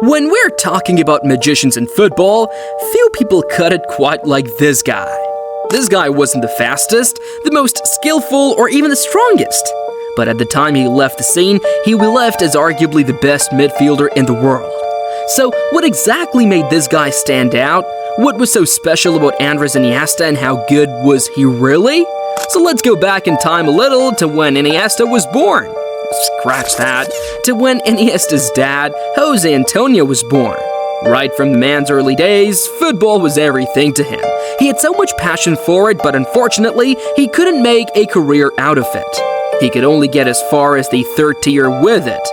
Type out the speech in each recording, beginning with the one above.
When we're talking about magicians in football, few people cut it quite like this guy. This guy wasn't the fastest, the most skillful, or even the strongest. But at the time he left the scene, he was left as arguably the best midfielder in the world. So what exactly made this guy stand out? What was so special about Andrés Iniesta, and how good was he really? So let's go back in time a little to when Iniesta was born. Scratch that. To when Iniesta's dad, Jose Antonio, was born. Right from the man's early days, football was everything to him. He had so much passion for it, but unfortunately, he couldn't make a career out of it. He could only get as far as the third tier with it.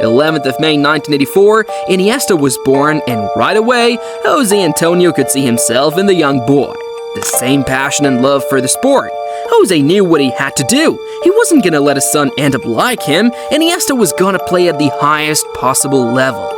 11th of May 1984, Iniesta was born, and right away, Jose Antonio could see himself in the young boy. The same passion and love for the sport. Jose knew what he had to do. He wasn't gonna let his son end up like him, and Iniesta was gonna play at the highest possible level.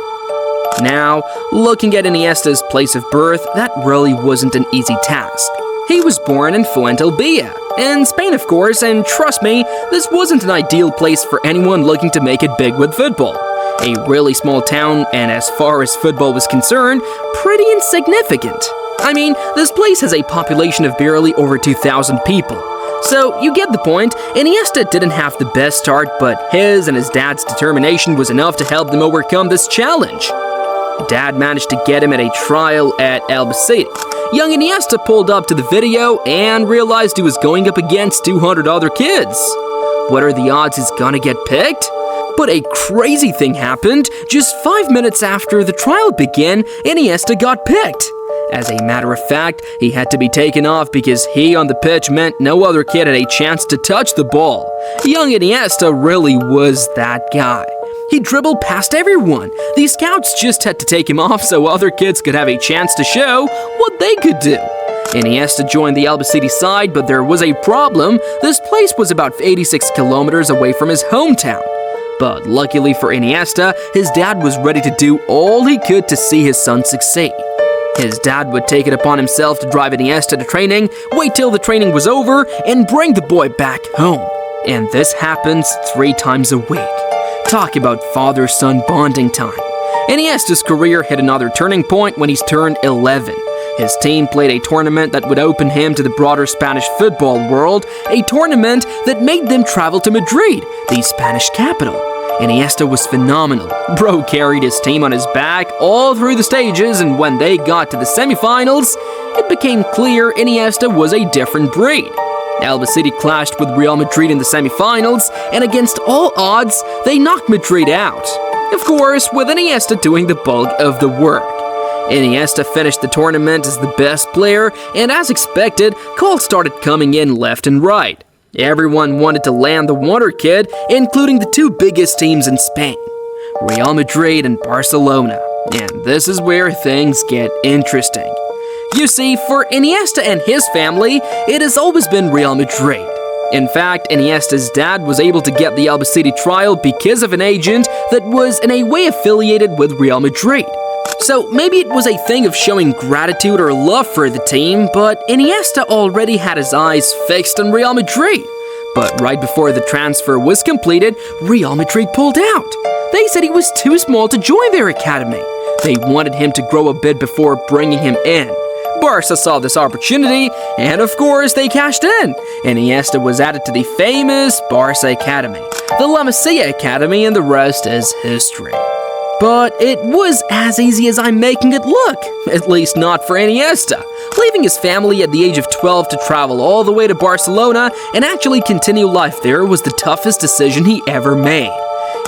Now, looking at Iniesta's place of birth, that really wasn't an easy task. He was born in Fuentelvilla, in Spain of course, and trust me, this wasn't an ideal place for anyone looking to make it big with football. A really small town, and as far as football was concerned, pretty insignificant. I mean, this place has a population of barely over 2,000 people. So, you get the point. Iniesta didn't have the best start, but his and his dad's determination was enough to help them overcome this challenge. Dad managed to get him at a trial at Albacete. Young Iniesta pulled up to the video and realized he was going up against 200 other kids. What are the odds he's gonna get picked? But a crazy thing happened. Just 5 minutes after the trial began, Iniesta got picked. As a matter of fact, he had to be taken off because he on the pitch meant no other kid had a chance to touch the ball. Young Iniesta really was that guy. He dribbled past everyone. The scouts just had to take him off so other kids could have a chance to show what they could do. Iniesta joined the Albacete side, but there was a problem. This place was about 86 kilometers away from his hometown. But luckily for Iniesta, his dad was ready to do all he could to see his son succeed. His dad would take it upon himself to drive Iniesta to training, wait till the training was over, and bring the boy back home. And this happens 3 times a week. Talk about father-son bonding time. Iniesta's career hit another turning point when he's turned 11. His team played a tournament that would open him to the broader Spanish football world, a tournament that made them travel to Madrid, the Spanish capital. Iniesta was phenomenal. Bro carried his team on his back all through the stages, and when they got to the semifinals, it became clear Iniesta was a different breed. Albacete clashed with Real Madrid in the semifinals, and against all odds, they knocked Madrid out. Of course, with Iniesta doing the bulk of the work. Iniesta finished the tournament as the best player, and as expected, calls started coming in left and right. Everyone wanted to land the wonder kid, including the 2 biggest teams in Spain, Real Madrid and Barcelona. And this is where things get interesting. You see, for Iniesta and his family, it has always been Real Madrid. In fact, Iniesta's dad was able to get the Albacete trial because of an agent that was in a way affiliated with Real Madrid. So maybe it was a thing of showing gratitude or love for the team, but Iniesta already had his eyes fixed on Real Madrid. But right before the transfer was completed, Real Madrid pulled out. They said he was too small to join their academy. They wanted him to grow a bit before bringing him in. Barca saw this opportunity, and of course they cashed in. Iniesta was added to the famous Barca Academy, the Masia Academy, and the rest is history. But it was as easy as I'm making it look, at least not for Iniesta. Leaving his family at the age of 12 to travel all the way to Barcelona and actually continue life there was the toughest decision he ever made.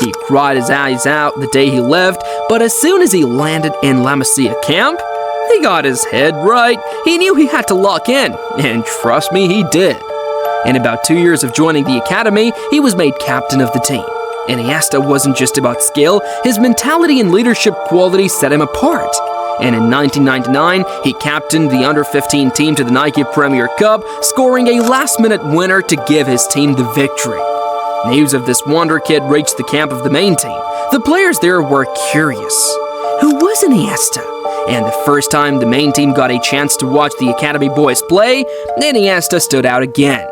He cried his eyes out the day he left, but as soon as he landed in La Masia camp, he got his head right. He knew he had to lock in, and trust me, he did. In about 2 years of joining the academy, he was made captain of the team. Iniesta wasn't just about skill, his mentality and leadership qualities set him apart. And in 1999, he captained the under-15 team to the Nike Premier Cup, scoring a last-minute winner to give his team the victory. News of this wonder kid reached the camp of the main team. The players there were curious. Who was Iniesta? And the first time the main team got a chance to watch the academy boys play, Iniesta stood out again.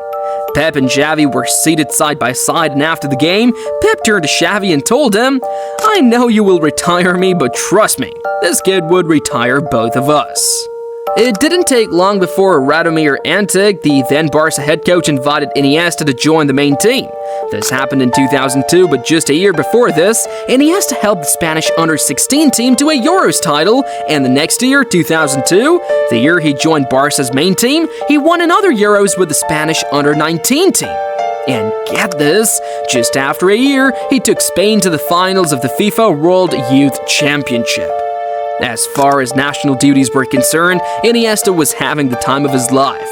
Pep and Xavi were seated side by side, and after the game, Pep turned to Xavi and told him, "I know you will retire me, but trust me, this kid would retire both of us." It didn't take long before Radomir Antic, the then Barca head coach, invited Iniesta to join the main team. This happened in 2002, but just a year before this, Iniesta helped the Spanish under-16 team to a Euros title, and the next year, 2002, the year he joined Barca's main team, he won another Euros with the Spanish under-19 team. And get this, just after a year, he took Spain to the finals of the FIFA World Youth Championship. As far as national duties were concerned, Iniesta was having the time of his life.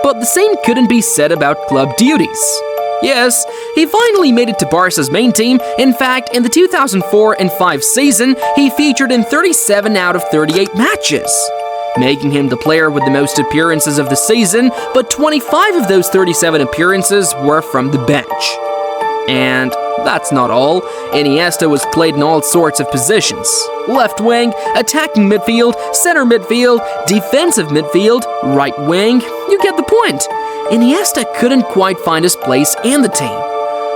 But the same couldn't be said about club duties. Yes, he finally made it to Barca's main team. In fact, in the 2004 and 5 season, he featured in 37 out of 38 matches, making him the player with the most appearances of the season, but 25 of those 37 appearances were from the bench. And that's not all. Iniesta was played in all sorts of positions: left wing, attacking midfield, center midfield, defensive midfield, right wing. You get the point. Iniesta couldn't quite find his place in the team.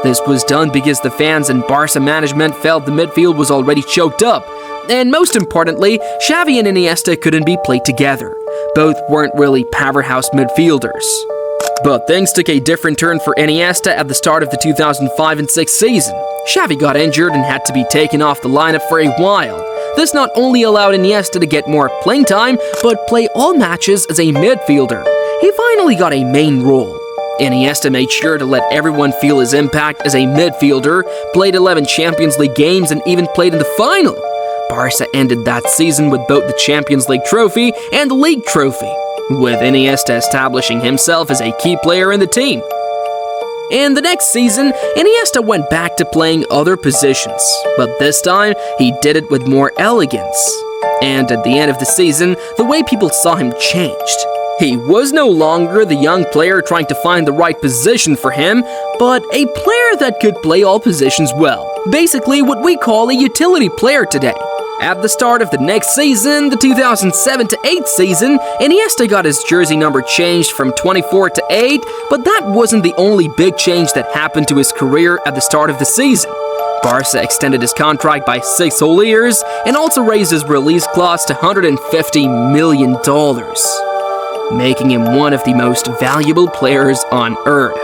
This was done because the fans and Barca management felt the midfield was already choked up. And most importantly, Xavi and Iniesta couldn't be played together. Both weren't really powerhouse midfielders. But things took a different turn for Iniesta at the start of the 2005 and 6 season. Xavi got injured and had to be taken off the lineup for a while. This not only allowed Iniesta to get more playing time, but play all matches as a midfielder. He finally got a main role. Iniesta made sure to let everyone feel his impact as a midfielder, played 11 Champions League games, and even played in the final. Barca ended that season with both the Champions League trophy and the league trophy, with Iniesta establishing himself as a key player in the team. In the next season, Iniesta went back to playing other positions, but this time he did it with more elegance. And at the end of the season, the way people saw him changed. He was no longer the young player trying to find the right position for him, but a player that could play all positions well. Basically what we call a utility player today. At the start of the next season, the 2007-8 season, Iniesta got his jersey number changed from 24 to 8, but that wasn't the only big change that happened to his career at the start of the season. Barca extended his contract by 6 whole years and also raised his release clause to $150 million, making him one of the most valuable players on earth.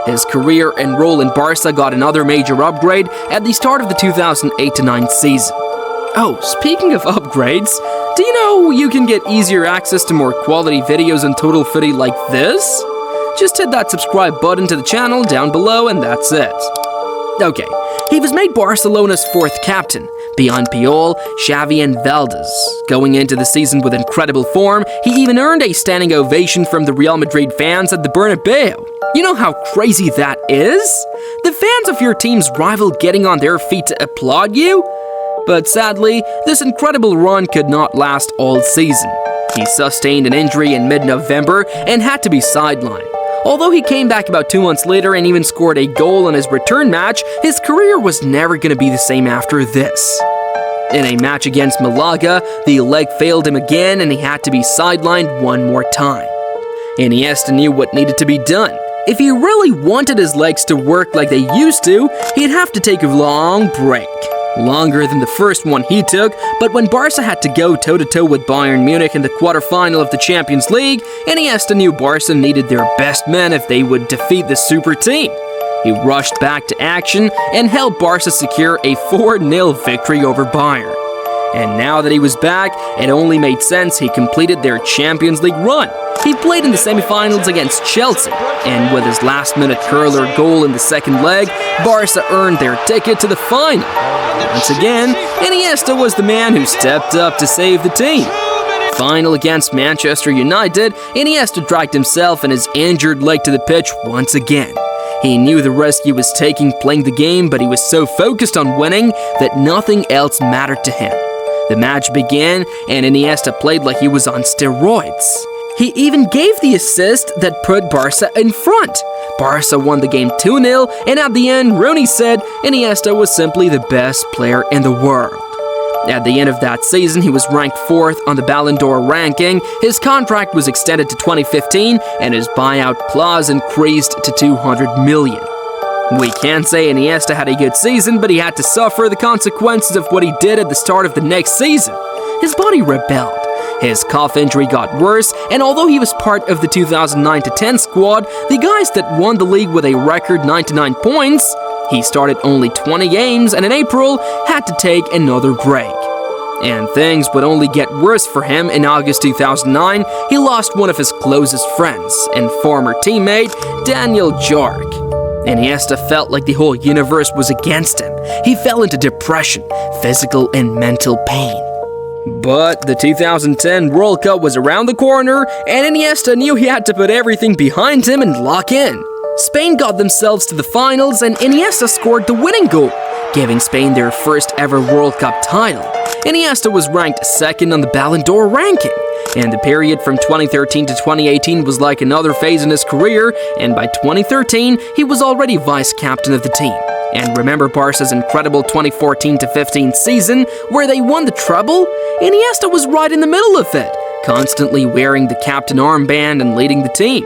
His career and role in Barca got another major upgrade at the start of the 2008-9 season. Oh, speaking of upgrades, do you know you can get easier access to more quality videos in total footy like this? Just hit that subscribe button to the channel down below and that's it. Okay, he was made Barcelona's 4th captain, beyond Puyol, Xavi and Valdez. Going into the season with incredible form, he even earned a standing ovation from the Real Madrid fans at the Bernabeu. You know how crazy that is? The fans of your team's rival getting on their feet to applaud you? But sadly, this incredible run could not last all season. He sustained an injury in mid-November and had to be sidelined. Although he came back about 2 months later and even scored a goal in his return match, his career was never going to be the same after this. In a match against Malaga, the leg failed him again and he had to be sidelined one more time. Iniesta knew what needed to be done. If he really wanted his legs to work like they used to, he'd have to take a long break. Longer than the first one he took, but when Barca had to go toe-to-toe with Bayern Munich in the quarterfinal of the Champions League, Iniesta knew Barca needed their best men if they would defeat the super team. He rushed back to action and helped Barca secure a 4-0 victory over Bayern. And now that he was back, it only made sense he completed their Champions League run. He played in the semifinals against Chelsea, and with his last-minute curler goal in the second leg, Barca earned their ticket to the final. Once again, Iniesta was the man who stepped up to save the team. Final against Manchester United, Iniesta dragged himself and his injured leg to the pitch once again. He knew the risk he was taking playing the game, but he was so focused on winning that nothing else mattered to him. The match began, and Iniesta played like he was on steroids. He even gave the assist that put Barca in front. Barca won the game 2-0, and at the end, Rooney said Iniesta was simply the best player in the world. At the end of that season, he was ranked 4th on the Ballon d'Or ranking, his contract was extended to 2015, and his buyout clause increased to $200 million. We can't say Iniesta had a good season, but he had to suffer the consequences of what he did at the start of the next season. His body rebelled. His calf injury got worse, and although he was part of the 2009-10 squad, the guys that won the league with a record 99 points, he started only 20 games and in April had to take another break. And things would only get worse for him. In August 2009, he lost one of his closest friends and former teammate, Daniel Jark. Iniesta felt like the whole universe was against him. He fell into depression, physical and mental pain. But the 2010 World Cup was around the corner, and Iniesta knew he had to put everything behind him and lock in. Spain got themselves to the finals, and Iniesta scored the winning goal, giving Spain their first ever World Cup title. Iniesta was ranked 2nd on the Ballon d'Or ranking, and the period from 2013 to 2018 was like another phase in his career, and by 2013, he was already vice-captain of the team. And remember Barca's incredible 2014-15 season, where they won the treble? Iniesta was right in the middle of it, constantly wearing the captain armband and leading the team.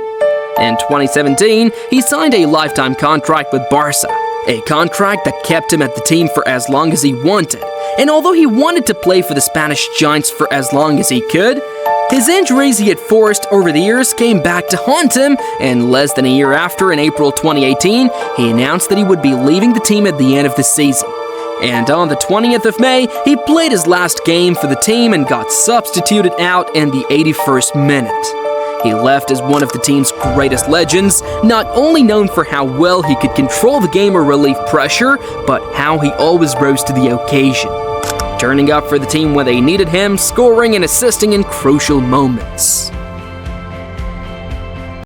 In 2017, he signed a lifetime contract with Barca, a contract that kept him at the team for as long as he wanted. And although he wanted to play for the Spanish Giants for as long as he could, his injuries he had forced over the years came back to haunt him, and less than a year after, in April 2018, he announced that he would be leaving the team at the end of the season. And on the 20th of May, he played his last game for the team and got substituted out in the 81st minute. He left as one of the team's greatest legends, not only known for how well he could control the game or relieve pressure, but how he always rose to the occasion, turning up for the team when they needed him, scoring and assisting in crucial moments.